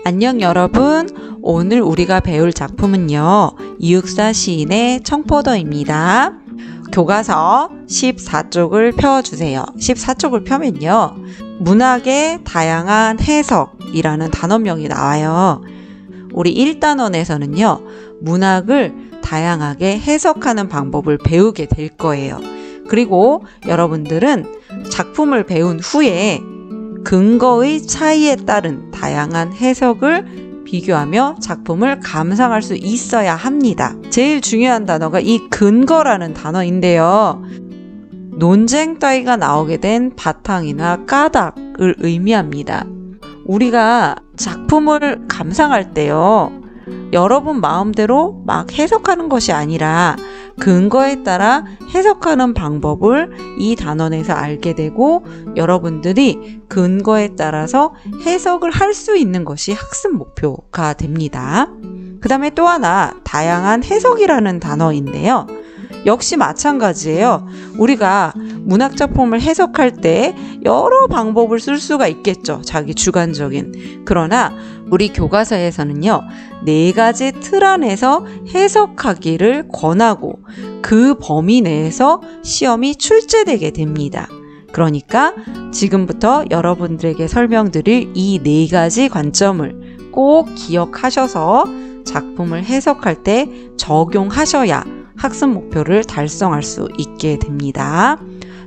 안녕 여러분. 오늘 우리가 배울 작품은요. 이육사 시인의 청포도입니다. 교과서 14쪽을 펴주세요. 14쪽을 펴면요. 문학의 다양한 해석이라는 단원명이 나와요. 우리 1단원에서는요. 문학을 다양하게 해석하는 방법을 배우게 될 거예요. 그리고 여러분들은 작품을 배운 후에 근거의 차이에 따른 다양한 해석을 비교하며 작품을 감상할 수 있어야 합니다. 제일 중요한 단어가 이 근거라는 단어인데요. 논쟁 따위가 나오게 된 바탕이나 까닭을 의미합니다. 우리가 작품을 감상할 때요. 여러분 마음대로 막 해석하는 것이 아니라 근거에 따라 해석하는 방법을 이 단원에서 알게 되고 여러분들이 근거에 따라서 해석을 할 수 있는 것이 학습 목표가 됩니다. 그 다음에 또 하나 다양한 해석이라는 단어인데요. 역시 마찬가지예요. 우리가 문학작품을 해석할 때 여러 방법을 쓸 수가 있겠죠. 자기 주관적인. 그러나 우리 교과서에서는요. 4가지 틀 안에서 해석하기를 권하고 그 범위 내에서 시험이 출제되게 됩니다. 그러니까 지금부터 여러분들에게 설명드릴 이 4가지 관점을 꼭 기억하셔서 작품을 해석할 때 적용하셔야 학습 목표를 달성할 수 있게 됩니다.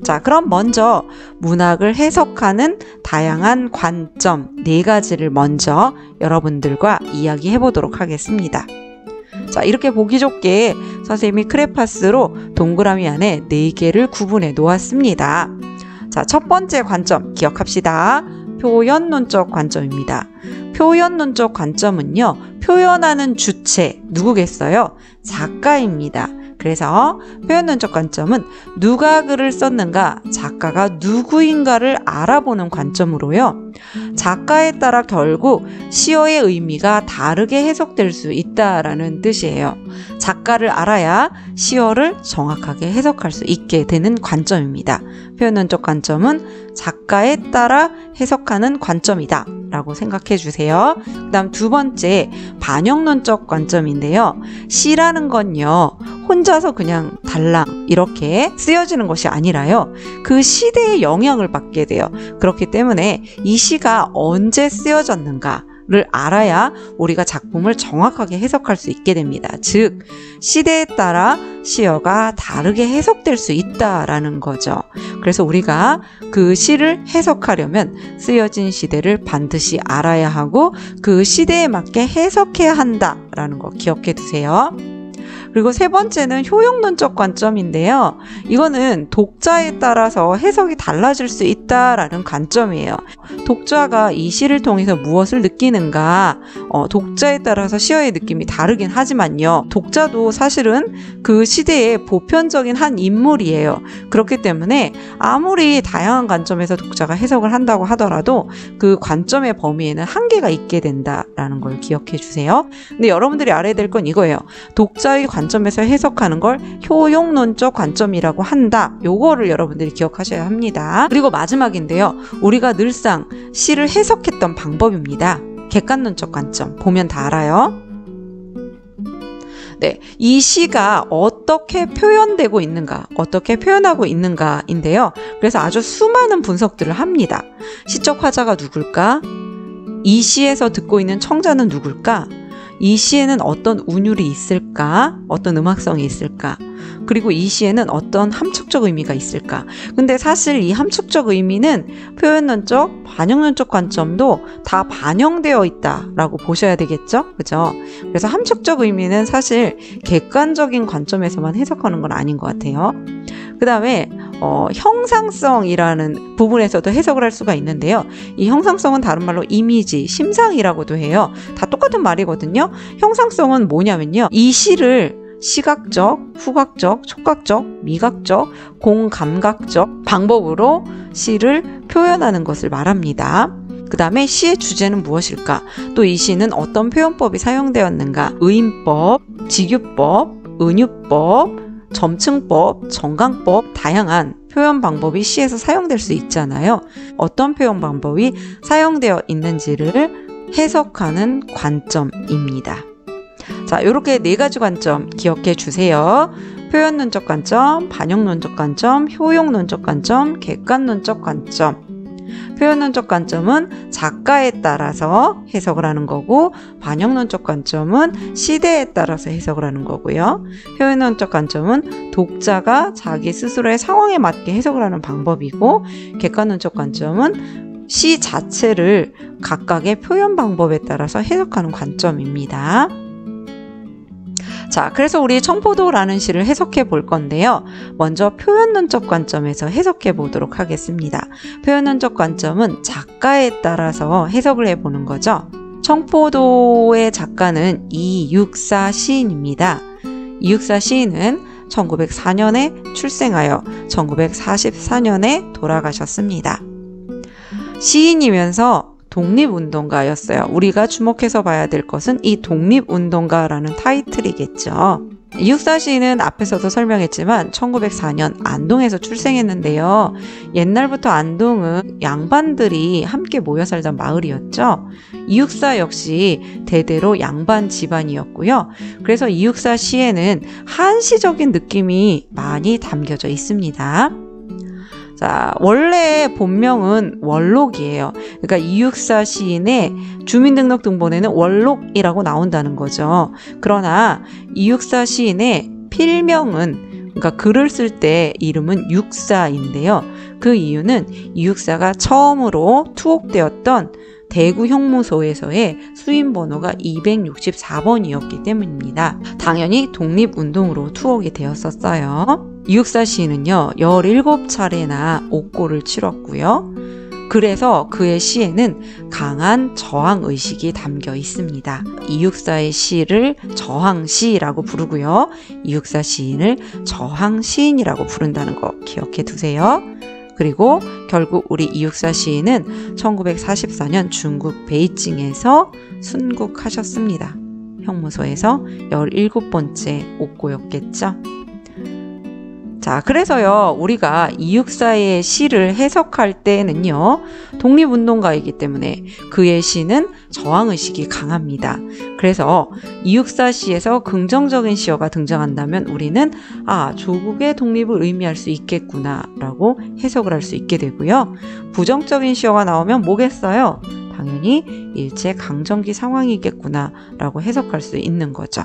자, 그럼 먼저 문학을 해석하는 다양한 관점 4가지를 먼저 여러분들과 이야기해 보도록 하겠습니다. 자, 이렇게 보기 좋게 선생님이 크레파스로 동그라미 안에 4개를 구분해 놓았습니다. 자, 첫 번째 관점 기억합시다. 표현론적 관점입니다. 표현론적 관점은요, 표현하는 주체 누구겠어요? 작가입니다. 그래서 표현론적 관점은 누가 글을 썼는가, 작가가 누구인가를 알아보는 관점으로요. 작가에 따라 결국 시어의 의미가 다르게 해석될 수 있다라는 뜻이에요. 작가를 알아야 시어를 정확하게 해석할 수 있게 되는 관점입니다. 표현론적 관점은 작가에 따라 해석하는 관점이다 라고 생각해 주세요. 그 다음 두 번째 반영론적 관점인데요. 시라는 건요. 혼자서 그냥 달랑 이렇게 쓰여지는 것이 아니라요. 그 시대의 영향을 받게 돼요. 그렇기 때문에 이 시가 언제 쓰여졌는가를 알아야 우리가 작품을 정확하게 해석할 수 있게 됩니다. 즉 시대에 따라 시어가 다르게 해석될 수 있다라는 거죠. 그래서 우리가 그 시를 해석하려면 쓰여진 시대를 반드시 알아야 하고 그 시대에 맞게 해석해야 한다라는 거 기억해 두세요. 그리고 세 번째는 효용론적 관점인데요. 이거는 독자에 따라서 해석이 달라질 수 있다라는 관점이에요. 독자가 이 시를 통해서 무엇을 느끼는가, 독자에 따라서 시어의 느낌이 다르긴 하지만요. 독자도 사실은 그 시대의 보편적인 한 인물이에요. 그렇기 때문에 아무리 다양한 관점에서 독자가 해석을 한다고 하더라도 그 관점의 범위에는 한계가 있게 된다라는 걸 기억해 주세요. 근데 여러분들이 알아야 될 건 이거예요. 독자의 관점에서 해석하는 걸 효용론적 관점이라고 한다. 요거를 여러분들이 기억하셔야 합니다. 그리고 마지막인데요. 우리가 늘상 시를 해석했던 방법입니다. 객관론적 관점. 보면 다 알아요. 네, 이 시가 어떻게 표현되고 있는가, 어떻게 표현하고 있는가인데요. 그래서 아주 수많은 분석들을 합니다. 시적 화자가 누굴까? 이 시에서 듣고 있는 청자는 누굴까? 이 시에는 어떤 운율이 있을까? 어떤 음악성이 있을까? 그리고 이 시에는 어떤 함축적 의미가 있을까? 근데 사실 이 함축적 의미는 표현론적, 반영론적 관점도 다 반영되어 있다라고 보셔야 되겠죠? 그죠? 그래서 함축적 의미는 사실 객관적인 관점에서만 해석하는 건 아닌 것 같아요. 그 다음에 형상성이라는 부분에서도 해석을 할 수가 있는데요. 이 형상성은 다른 말로 이미지, 심상이라고도 해요. 다 똑같은 말이거든요. 형상성은 뭐냐면요. 이 시를 시각적, 후각적, 촉각적, 미각적, 공감각적 방법으로 시를 표현하는 것을 말합니다. 그 다음에 시의 주제는 무엇일까? 또 이 시는 어떤 표현법이 사용되었는가? 의인법, 직유법, 은유법, 점층법, 정강법, 다양한 표현 방법이 시에서 사용될 수 있잖아요. 어떤 표현 방법이 사용되어 있는지를 해석하는 관점입니다. 자, 이렇게 네 가지 관점 기억해 주세요. 표현론적 관점, 반영론적 관점, 효용론적 관점, 객관론적 관점. 표현론적 관점은 작가에 따라서 해석을 하는 거고, 반영론적 관점은 시대에 따라서 해석을 하는 거고요. 표현론적 관점은 독자가 자기 스스로의 상황에 맞게 해석을 하는 방법이고, 객관론적 관점은 시 자체를 각각의 표현 방법에 따라서 해석하는 관점입니다. 자, 그래서 우리 청포도라는 시를 해석해 볼 건데요. 먼저 표현론적 관점에서 해석해 보도록 하겠습니다. 표현론적 관점은 작가에 따라서 해석을 해보는 거죠. 청포도의 작가는 이육사 시인입니다. 이육사 시인은 1904년에 출생하여 1944년에 돌아가셨습니다. 시인이면서 독립운동가였어요. 우리가 주목해서 봐야 될 것은 이 독립운동가라는 타이틀이겠죠. 이육사 시인은 앞에서도 설명했지만 1904년 안동에서 출생했는데요. 옛날부터 안동은 양반들이 함께 모여 살던 마을이었죠. 이육사 역시 대대로 양반 집안이었고요. 그래서 이육사 시에는 한시적인 느낌이 많이 담겨져 있습니다. 자, 원래 본명은 원록이에요. 그러니까 이육사 시인의 주민등록 등본에는 원록이라고 나온다는 거죠. 그러나 이육사 시인의 필명은, 그러니까 글을 쓸 때 이름은 육사인데요. 그 이유는 이육사가 처음으로 투옥되었던 대구 형무소에서의 수임번호가 264번이었기 때문입니다. 당연히 독립운동으로 투옥이 되었었어요. 이육사 시인은요, 17차례나 옥고를 치렀고요. 그래서 그의 시에는 강한 저항의식이 담겨 있습니다. 이육사의 시를 저항시라고 부르고요. 이육사 시인을 저항시인이라고 부른다는 거 기억해 두세요. 그리고 결국 우리 이육사 시인은 1944년 중국 베이징에서 순국하셨습니다. 형무소에서 17번째 옥고였겠죠. 자, 그래서요, 우리가 이육사의 시를 해석할 때는요, 독립운동가이기 때문에 그의 시는 저항의식이 강합니다. 그래서 이육사 시에서 긍정적인 시어가 등장한다면 우리는 조국의 독립을 의미할 수 있겠구나 라고 해석을 할 수 있게 되고요. 부정적인 시어가 나오면 뭐겠어요? 당연히 일제강점기 상황이겠구나 라고 해석할 수 있는 거죠.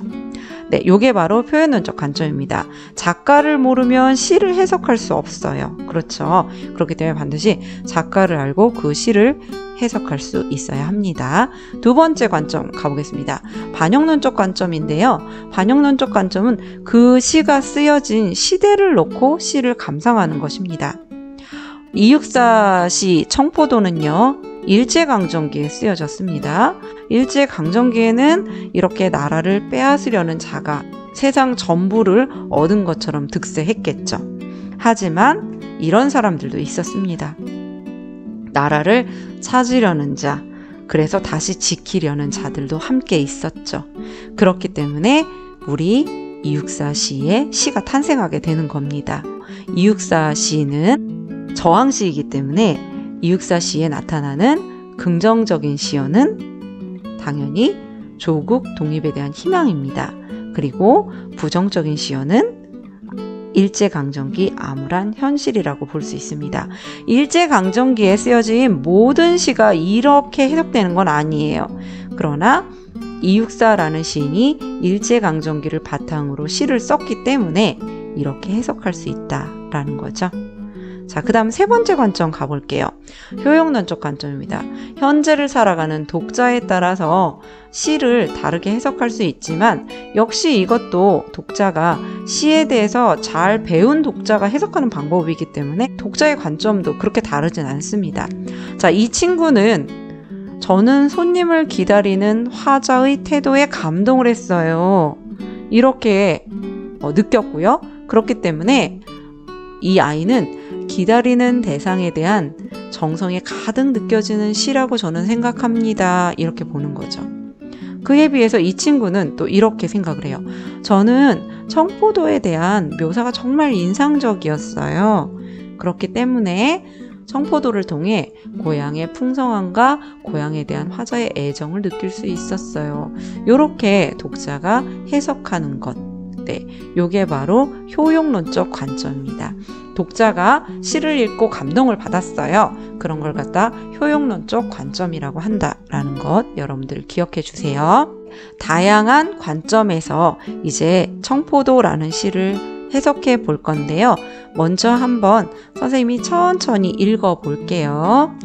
네, 요게 바로 표현론적 관점입니다. 작가를 모르면 시를 해석할 수 없어요. 그렇죠. 그렇기 때문에 반드시 작가를 알고 그 시를 해석할 수 있어야 합니다. 두 번째 관점 가보겠습니다. 반영론적 관점인데요. 반영론적 관점은 그 시가 쓰여진 시대를 놓고 시를 감상하는 것입니다. 이육사 시 청포도는요, 일제강점기에 쓰여졌습니다. 일제강점기에는 이렇게 나라를 빼앗으려는 자가 세상 전부를 얻은 것처럼 득세했겠죠. 하지만 이런 사람들도 있었습니다. 나라를 찾으려는 자, 그래서 다시 지키려는 자들도 함께 있었죠. 그렇기 때문에 우리 이육사 시의 시가 탄생하게 되는 겁니다. 이육사 시는 저항시이기 때문에 이육사 시에 나타나는 긍정적인 시어는 당연히 조국 독립에 대한 희망입니다. 그리고 부정적인 시어는 일제강점기 암울한 현실이라고 볼 수 있습니다. 일제강점기에 쓰여진 모든 시가 이렇게 해석되는 건 아니에요. 그러나 이육사라는 시인이 일제강점기를 바탕으로 시를 썼기 때문에 이렇게 해석할 수 있다라는 거죠. 자, 그 다음 세 번째 관점 가볼게요. 효용론적 관점입니다. 현재를 살아가는 독자에 따라서 시를 다르게 해석할 수 있지만 역시 이것도 독자가 시에 대해서 잘 배운 독자가 해석하는 방법이기 때문에 독자의 관점도 그렇게 다르진 않습니다. 자, 이 친구는 저는 손님을 기다리는 화자의 태도에 감동을 했어요. 이렇게 느꼈고요. 그렇기 때문에 이 아이는 기다리는 대상에 대한 정성이 가득 느껴지는 시라고 저는 생각합니다. 이렇게 보는 거죠. 그에 비해서 이 친구는 또 이렇게 생각을 해요. 저는 청포도에 대한 묘사가 정말 인상적이었어요. 그렇기 때문에 청포도를 통해 고향의 풍성함과 고향에 대한 화자의 애정을 느낄 수 있었어요. 요렇게 독자가 해석하는 것. 네, 요게 바로 효용론적 관점입니다. 독자가 시를 읽고 감동을 받았어요. 그런 걸 갖다 효용론적 관점이라고 한다라는 것 여러분들 기억해 주세요. 다양한 관점에서 이제 청포도라는 시를 해석해 볼 건데요. 먼저 한번 선생님이 천천히 읽어 볼게요.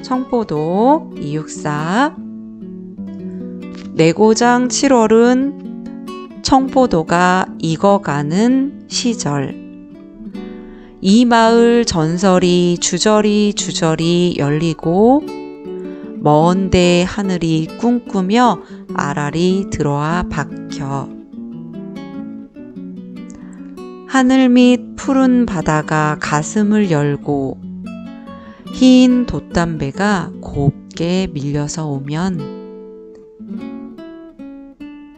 청포도 이육사. 내 고장 7월은 청포도가 익어가는 시절. 이 마을 전설이 주저리 열리고 먼데 하늘이 꿈꾸며 아라리 들어와 박혀. 하늘 밑 푸른 바다가 가슴을 열고 흰 돛담배가 곱게 밀려서 오면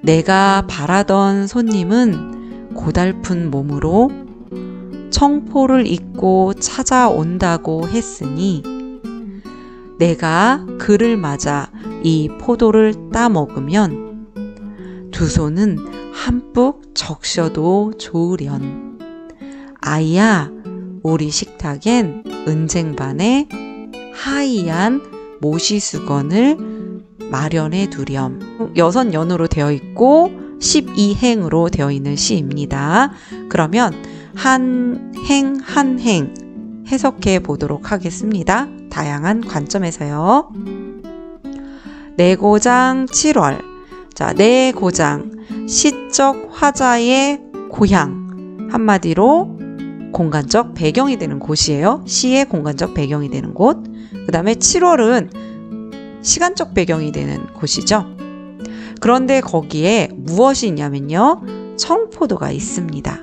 내가 바라던 손님은 고달픈 몸으로 청포를 입고 찾아온다고 했으니 내가 그를 맞아 이 포도를 따먹으면 두 손은 한뿍 적셔도 좋으련. 아이야, 우리 식탁엔 은쟁반에 하얀 모시수건을 마련해 두렴. 6연으로 되어 있고 12행으로 되어 있는 시입니다. 그러면 한 행 해석해 보도록 하겠습니다. 다양한 관점에서요. 내 고장 7월. 자, 내 고장, 시적 화자의 고향. 한마디로 공간적 배경이 되는 곳이에요. 시의 공간적 배경이 되는 곳. 그 다음에 7월은 시간적 배경이 되는 곳이죠. 그런데 거기에 무엇이 있냐면요. 청포도가 있습니다.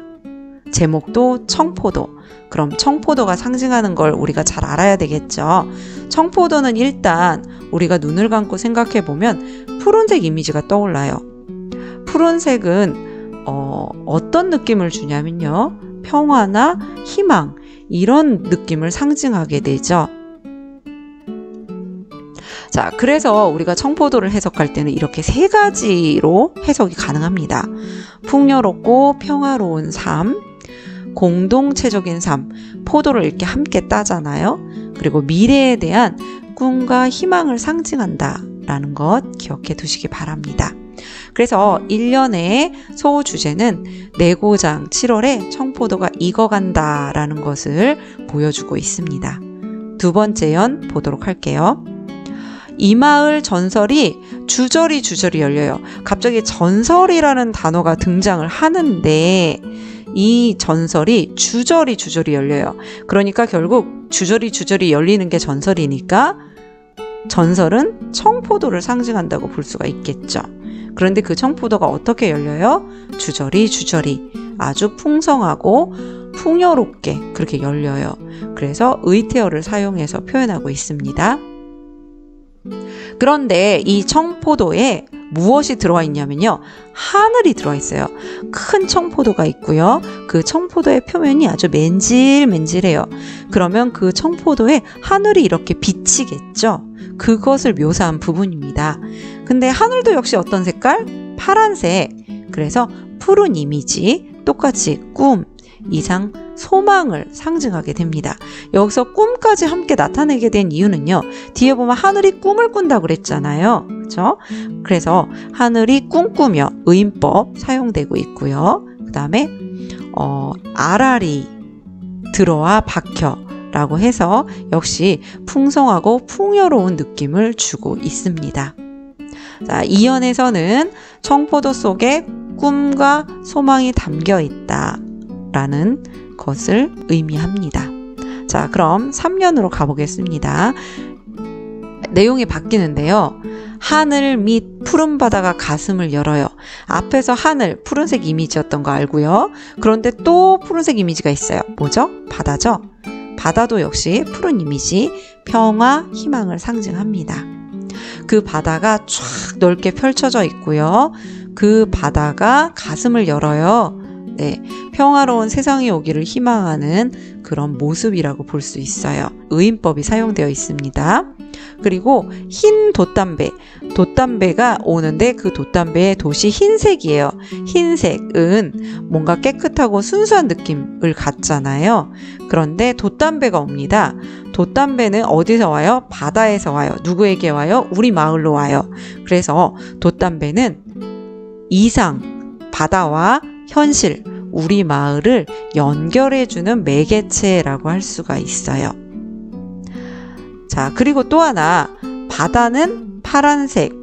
제목도 청포도. 그럼 청포도가 상징하는 걸 우리가 잘 알아야 되겠죠. 청포도는 일단 우리가 눈을 감고 생각해 보면 푸른색 이미지가 떠올라요. 푸른색은 어떤 느낌을 주냐면요. 평화나 희망 이런 느낌을 상징하게 되죠. 자, 그래서 우리가 청포도를 해석할 때는 이렇게 3가지로 해석이 가능합니다. 풍요롭고 평화로운 삶, 공동체적인 삶, 포도를 이렇게 함께 따잖아요. 그리고 미래에 대한 꿈과 희망을 상징한다 라는 것 기억해 두시기 바랍니다. 그래서 1년의 소주제는 내 고장 7월에 청포도가 익어간다 라는 것을 보여주고 있습니다. 두 번째 연 보도록 할게요. 이 마을 전설이 주저리 열려요. 갑자기 전설이라는 단어가 등장을 하는데 이 전설이 주저리 열려요. 그러니까 결국 주저리 열리는 게 전설이니까 전설은 청포도를 상징한다고 볼 수가 있겠죠. 그런데 그 청포도가 어떻게 열려요? 주저리 아주 풍성하고 풍요롭게 그렇게 열려요. 그래서 의태어를 사용해서 표현하고 있습니다. 그런데 이 청포도에 무엇이 들어와 있냐면요. 하늘이 들어와 있어요. 큰 청포도가 있고요. 그 청포도의 표면이 아주 맨질맨질해요. 그러면 그 청포도에 하늘이 이렇게 비치겠죠. 그것을 묘사한 부분입니다. 근데 하늘도 역시 어떤 색깔? 파란색. 그래서 푸른 이미지, 똑같이 꿈, 이상, 소망을 상징하게 됩니다. 여기서 꿈까지 함께 나타내게 된 이유는요. 뒤에 보면 하늘이 꿈을 꾼다고 그랬잖아요. 그렇죠? 그래서 하늘이 꿈꾸며 의인법 사용되고 있고요. 그 다음에 아라리 들어와 박혀 라고 해서 역시 풍성하고 풍요로운 느낌을 주고 있습니다. 자, 이 연에서는 청포도 속에 꿈과 소망이 담겨 있다 라는 것을 의미합니다. 자, 그럼 3년으로 가보겠습니다. 내용이 바뀌는데요. 하늘 밑 푸른 바다가 가슴을 열어요. 앞에서 하늘, 푸른색 이미지였던 거 알고요. 그런데 또 푸른색 이미지가 있어요. 뭐죠? 바다죠? 바다도 역시 푸른 이미지, 평화, 희망을 상징합니다. 그 바다가 쫙 넓게 펼쳐져 있고요. 그 바다가 가슴을 열어요. 네, 평화로운 세상이 오기를 희망하는 그런 모습이라고 볼 수 있어요. 의인법이 사용되어 있습니다. 그리고 흰 돛담배가 오는데 그 돛담배의 돛이 흰색이에요. 흰색은 뭔가 깨끗하고 순수한 느낌을 갖잖아요. 그런데 돛담배가 옵니다. 돛담배는 어디서 와요? 바다에서 와요. 누구에게 와요? 우리 마을로 와요. 그래서 돛담배는 이상, 바다와 현실, 우리 마을을 연결해주는 매개체라고 할 수가 있어요. 자, 그리고 또 하나, 바다는 파란색,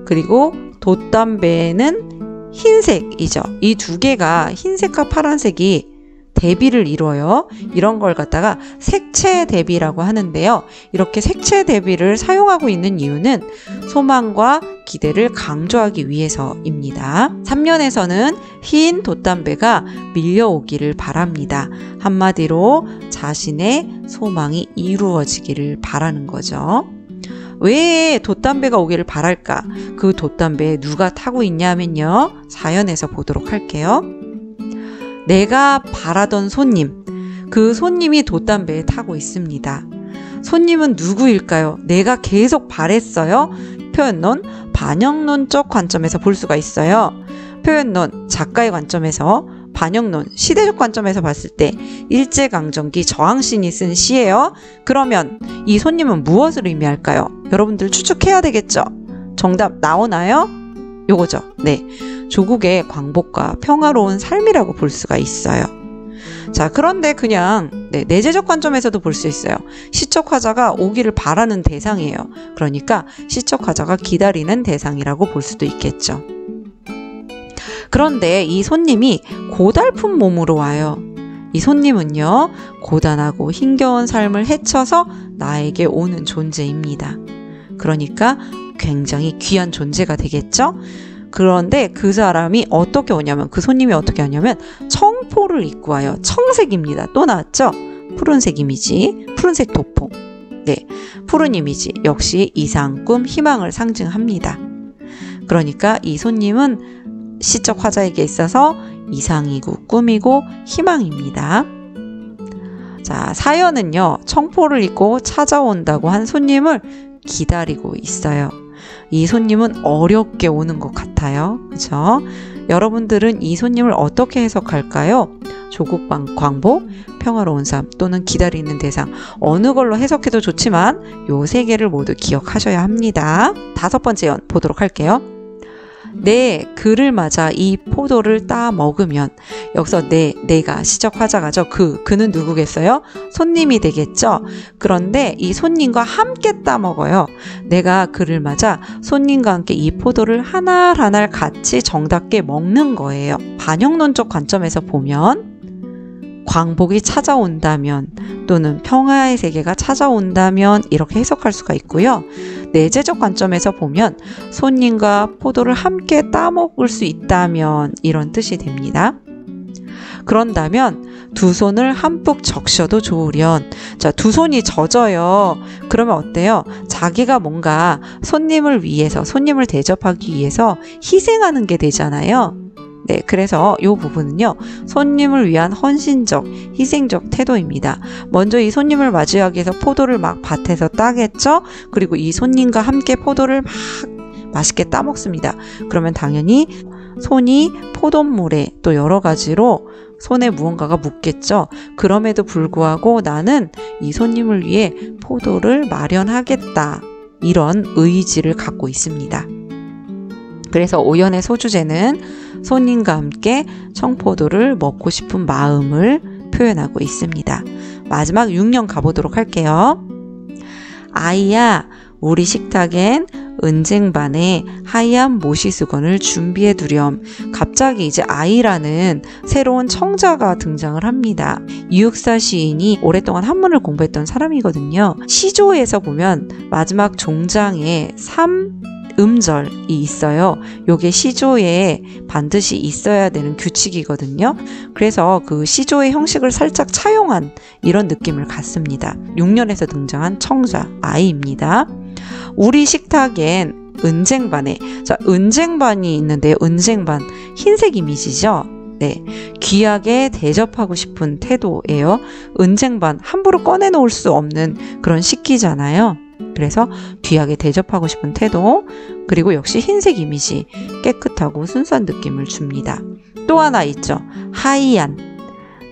그리고 돛담배는 흰색이죠. 이 두 개가 흰색과 파란색이 대비를 이루어요. 이런 걸 갖다가 색채 대비라고 하는데요. 이렇게 색채 대비를 사용하고 있는 이유는 소망과 기대를 강조하기 위해서입니다. 3년에서는 흰 돛담배가 밀려오기를 바랍니다. 한마디로 자신의 소망이 이루어지기를 바라는 거죠. 왜 돛담배가 오기를 바랄까? 그 돛담배에 누가 타고 있냐면요. 사연에서 보도록 할게요. 내가 바라던 손님, 그 손님이 돛담배에 타고 있습니다. 손님은 누구일까요? 내가 계속 바랬어요. 표현론, 반영론적 관점에서 볼 수가 있어요. 표현론, 작가의 관점에서, 반영론, 시대적 관점에서 봤을 때 일제강점기 저항신이 쓴 시예요. 그러면 이 손님은 무엇을 의미할까요? 여러분들 추측해야 되겠죠? 정답 나오나요? 요거죠. 네. 조국의 광복과 평화로운 삶이라고 볼 수가 있어요. 자, 그런데 그냥 내재적 관점에서도 볼 수 있어요. 시적 화자가 오기를 바라는 대상이에요. 그러니까 시적 화자가 기다리는 대상이라고 볼 수도 있겠죠. 그런데 이 손님이 고달픈 몸으로 와요. 이 손님은요, 고단하고 힘겨운 삶을 헤쳐서 나에게 오는 존재입니다. 그러니까 굉장히 귀한 존재가 되겠죠? 그런데 그 사람이 어떻게 오냐면, 그 손님이 어떻게 오냐면 청포를 입고 와요. 청색입니다. 또 나왔죠? 푸른색 이미지, 푸른색 도포. 네, 푸른 이미지 역시 이상, 꿈, 희망을 상징합니다. 그러니까 이 손님은 시적 화자에게 있어서 이상이고 꿈이고 희망입니다. 자, 사연은요, 청포를 입고 찾아온다고 한 손님을 기다리고 있어요. 이 손님은 어렵게 오는 것 같아요. 그죠? 여러분들은 이 손님을 어떻게 해석할까요? 조국 광복, 평화로운 삶 또는 기다리는 대상, 어느 걸로 해석해도 좋지만 요 세 개를 모두 기억하셔야 합니다. 5번째 연 보도록 할게요. 네, 그를 맞아 이 포도를 따 먹으면, 여기서 내가 시적 화자가죠. 그는 누구겠어요? 손님이 되겠죠. 그런데 이 손님과 함께 따 먹어요. 내가 그를 맞아 손님과 함께 이 포도를 한 알 한 알 같이 정답게 먹는 거예요. 반영론적 관점에서 보면 광복이 찾아온다면 또는 평화의 세계가 찾아온다면 이렇게 해석할 수가 있고요. 내재적 관점에서 보면 손님과 포도를 함께 따먹을 수 있다면 이런 뜻이 됩니다. 그런다면 두 손을 한뿍 적셔도 좋으련. 자, 두 손이 젖어요. 그러면 어때요? 자기가 뭔가 손님을 위해서, 손님을 대접하기 위해서 희생하는 게 되잖아요. 네, 그래서 이 부분은요, 손님을 위한 헌신적, 희생적 태도입니다. 먼저 이 손님을 맞이하기 위해서 포도를 막 밭에서 따겠죠? 그리고 이 손님과 함께 포도를 막 맛있게 따먹습니다. 그러면 당연히 손이 포도물에 또 여러 가지로 손에 무언가가 묻겠죠. 그럼에도 불구하고 나는 이 손님을 위해 포도를 마련하겠다. 이런 의지를 갖고 있습니다. 그래서 오연의 소주제는 손님과 함께 청포도를 먹고 싶은 마음을 표현하고 있습니다. 마지막 6년 가보도록 할게요. 아이야, 우리 식탁엔 은쟁반에 하얀 모시수건을 준비해 두렴. 갑자기 이제 아이라는 새로운 청자가 등장을 합니다. 이육사 시인이 오랫동안 한문을 공부했던 사람이거든요. 시조에서 보면 마지막 종장에 3음절이 있어요. 요게 시조에 반드시 있어야 되는 규칙이거든요. 그래서 그 시조의 형식을 살짝 차용한 이런 느낌을 갖습니다. 6년에서 등장한 청자, 아이입니다. 우리 식탁엔 은쟁반에, 자, 은쟁반이 있는데요. 은쟁반, 흰색 이미지죠. 네, 귀하게 대접하고 싶은 태도예요. 은쟁반 함부로 꺼내놓을 수 없는 그런 식기잖아요. 그래서 귀하게 대접하고 싶은 태도, 그리고 역시 흰색 이미지, 깨끗하고 순수한 느낌을 줍니다. 또 하나 있죠. 하이안.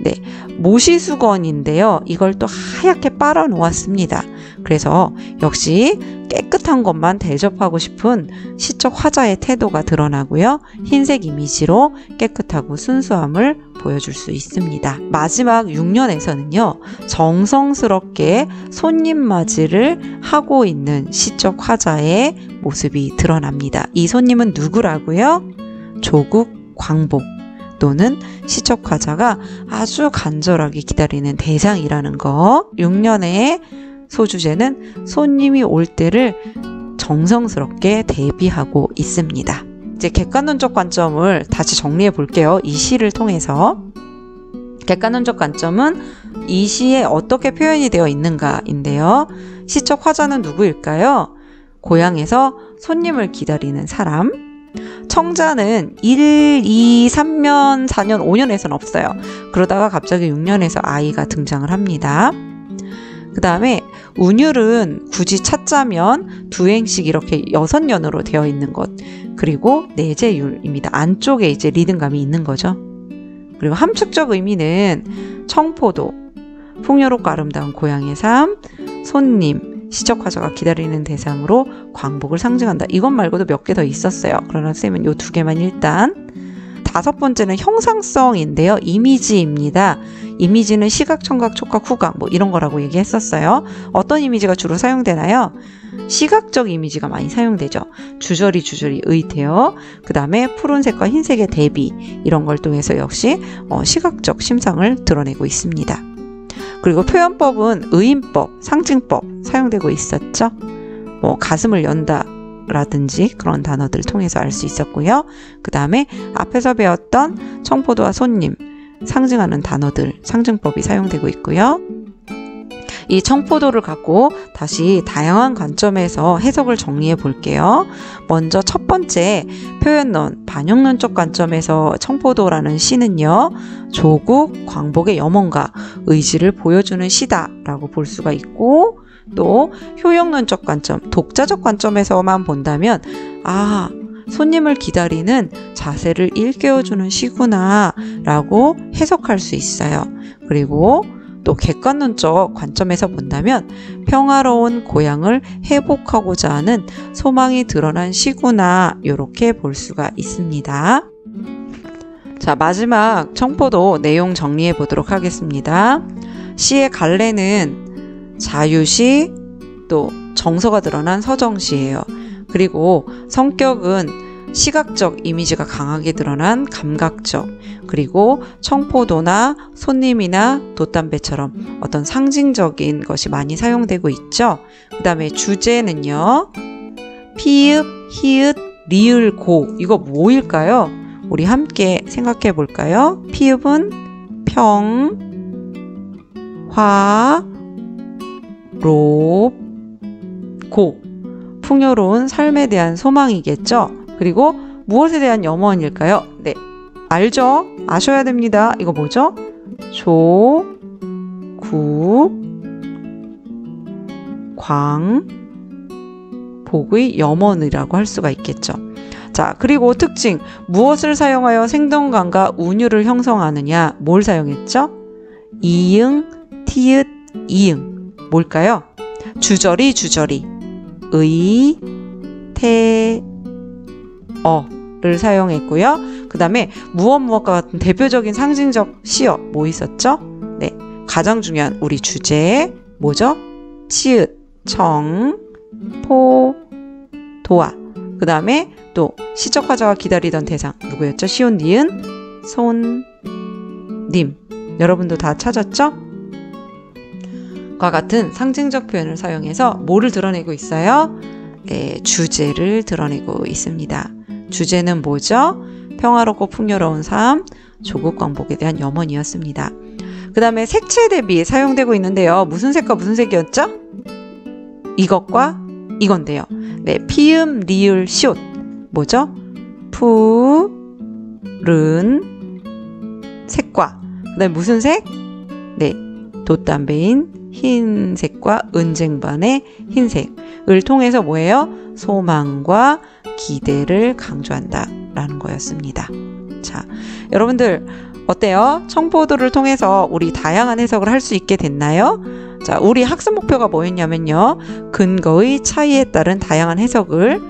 네, 모시수건인데요. 이걸 또 하얗게 빨아 놓았습니다. 그래서 역시 깨끗한 것만 대접하고 싶은 시적 화자의 태도가 드러나고요. 흰색 이미지로 깨끗하고 순수함을 보여줄 수 있습니다. 마지막 6년에서는요. 정성스럽게 손님 맞이를 하고 있는 시적 화자의 모습이 드러납니다. 이 손님은 누구라고요? 조국 광복 또는 시적 화자가 아주 간절하게 기다리는 대상이라는 거. 6년의 소주제는 손님이 올 때를 정성스럽게 대비하고 있습니다. 이제 객관론적 관점을 다시 정리해 볼게요. 이 시를 통해서. 객관론적 관점은 이 시에 어떻게 표현이 되어 있는가인데요. 시적 화자는 누구일까요? 고향에서 손님을 기다리는 사람. 청자는 1, 2, 3년, 4년, 5년에서는 없어요. 그러다가 갑자기 6년에서 아이가 등장을 합니다. 그 다음에 운율은 굳이 찾자면 두 행씩 이렇게 6년으로 되어 있는 것. 그리고 내재율입니다. 안쪽에 이제 리듬감이 있는 거죠. 그리고 함축적 의미는 청포도, 풍요롭고 아름다운 고향의 삶, 손님, 시적 화자가 기다리는 대상으로 광복을 상징한다. 이것 말고도 몇 개 더 있었어요. 그러나 쌤은 요 두 개만 일단. 5번째는 형상성인데요. 이미지입니다. 이미지는 시각, 청각, 촉각, 후각 뭐 이런 거라고 얘기했었어요. 어떤 이미지가 주로 사용되나요? 시각적 이미지가 많이 사용되죠. 주저리 의태어, 그 다음에 푸른색과 흰색의 대비, 이런 걸 통해서 역시 시각적 심상을 드러내고 있습니다. 그리고 표현법은 의인법, 상징법 사용되고 있었죠. 가슴을 연다 라든지 그런 단어들을 통해서 알 수 있었고요. 그 다음에 앞에서 배웠던 청포도와 손님 상징하는 단어들, 상징법이 사용되고 있고요. 이 청포도를 갖고 다시 다양한 관점에서 해석을 정리해 볼게요. 먼저 첫 번째 표현론, 반영론적 관점에서 청포도라는 시는요. 조국, 광복의 염원과 의지를 보여주는 시다라고 볼 수가 있고, 또 효용론적 관점, 독자적 관점에서만 본다면 손님을 기다리는 자세를 일깨워주는 시구나 라고 해석할 수 있어요. 그리고 또 객관론적 관점에서 본다면 평화로운 고향을 회복하고자 하는 소망이 드러난 시구나 이렇게 볼 수가 있습니다. 자, 마지막 청포도 내용 정리해 보도록 하겠습니다. 시의 갈래는 자유시, 또 정서가 드러난 서정시예요. 그리고 성격은 시각적 이미지가 강하게 드러난 감각적, 그리고 청포도나 손님이나 돛담배처럼 어떤 상징적인 것이 많이 사용되고 있죠. 그 다음에 주제는요. 피읍, 히읗, 리을, 고. 이거 뭐일까요? 우리 함께 생각해 볼까요? 피읍은 평, 화, 로, 고. 풍요로운 삶에 대한 소망이겠죠. 그리고 무엇에 대한 염원일까요? 네, 알죠? 아셔야 됩니다. 이거 뭐죠? 조, 국, 광, 복의 염원이라고 할 수가 있겠죠. 자, 그리고 특징, 무엇을 사용하여 생동감과 운율을 형성하느냐? 뭘 사용했죠? 이응, 티읕, 이응. 뭘까요? 주저리, 의, 태, 어를 사용했고요. 그 다음에 무엇과 같은 대표적인 상징적 시어 뭐 있었죠? 네, 가장 중요한 우리 주제 뭐죠? 치읓, 청, 포, 도화. 그 다음에 또 시적 화자가 기다리던 대상 누구였죠? 시온, 니은, 손, 님. 여러분도 다 찾았죠? 과 같은 상징적 표현을 사용해서 뭐를 드러내고 있어요? 네, 주제를 드러내고 있습니다. 주제는 뭐죠? 평화롭고 풍요로운 삶, 조국 광복에 대한 염원이었습니다. 그 다음에 색채 대비 사용되고 있는데요. 무슨 색과 무슨 색이었죠? 이것과 이건데요. 네, 피음, 리을, 시옷. 뭐죠? 푸른 색과 그다음에 무슨 색? 네, 돛담배인 흰색과 은쟁반의 흰색을 통해서 뭐예요? 소망과 기대를 강조한다 라는 거였습니다. 자, 여러분들 어때요? 청포도를 통해서 우리 다양한 해석을 할 수 있게 됐나요? 자, 우리 학습 목표가 뭐였냐면요, 근거의 차이에 따른 다양한 해석을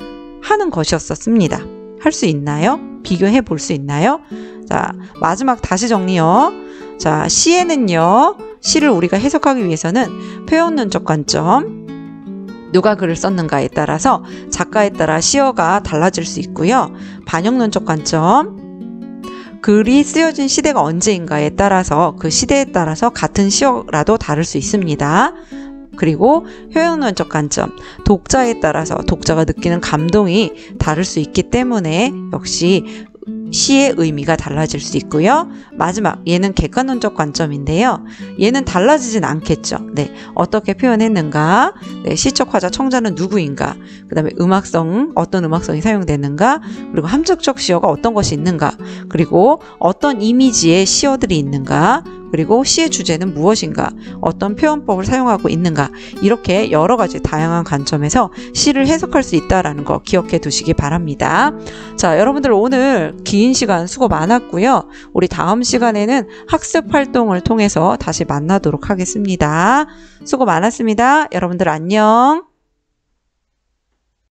하는 것이었습니다. 할 수 있나요? 비교해 볼 수 있나요? 자, 마지막 다시 정리요. 자, 시에는요, 시를 우리가 해석하기 위해서는 표현론적 관점, 누가 글을 썼는가에 따라서 작가에 따라 시어가 달라질 수 있고요. 반영론적 관점, 글이 쓰여진 시대가 언제인가에 따라서 그 시대에 따라서 같은 시어라도 다를 수 있습니다. 그리고 효용론적 관점, 독자에 따라서 독자가 느끼는 감동이 다를 수 있기 때문에 역시 시의 의미가 달라질 수 있고요. 마지막, 얘는 객관론적 관점인데요. 얘는 달라지진 않겠죠. 네, 어떻게 표현했는가, 네, 시적 화자 청자는 누구인가, 그 다음에 음악성, 어떤 음악성이 사용되는가, 그리고 함축적 시어가 어떤 것이 있는가, 그리고 어떤 이미지의 시어들이 있는가, 그리고 시의 주제는 무엇인가, 어떤 표현법을 사용하고 있는가, 이렇게 여러 가지 다양한 관점에서 시를 해석할 수 있다는 거 기억해 두시기 바랍니다. 자, 여러분들 오늘 긴 시간 수고 많았고요. 우리 다음 시간에는 학습 활동을 통해서 다시 만나도록 하겠습니다. 수고 많았습니다. 여러분들 안녕.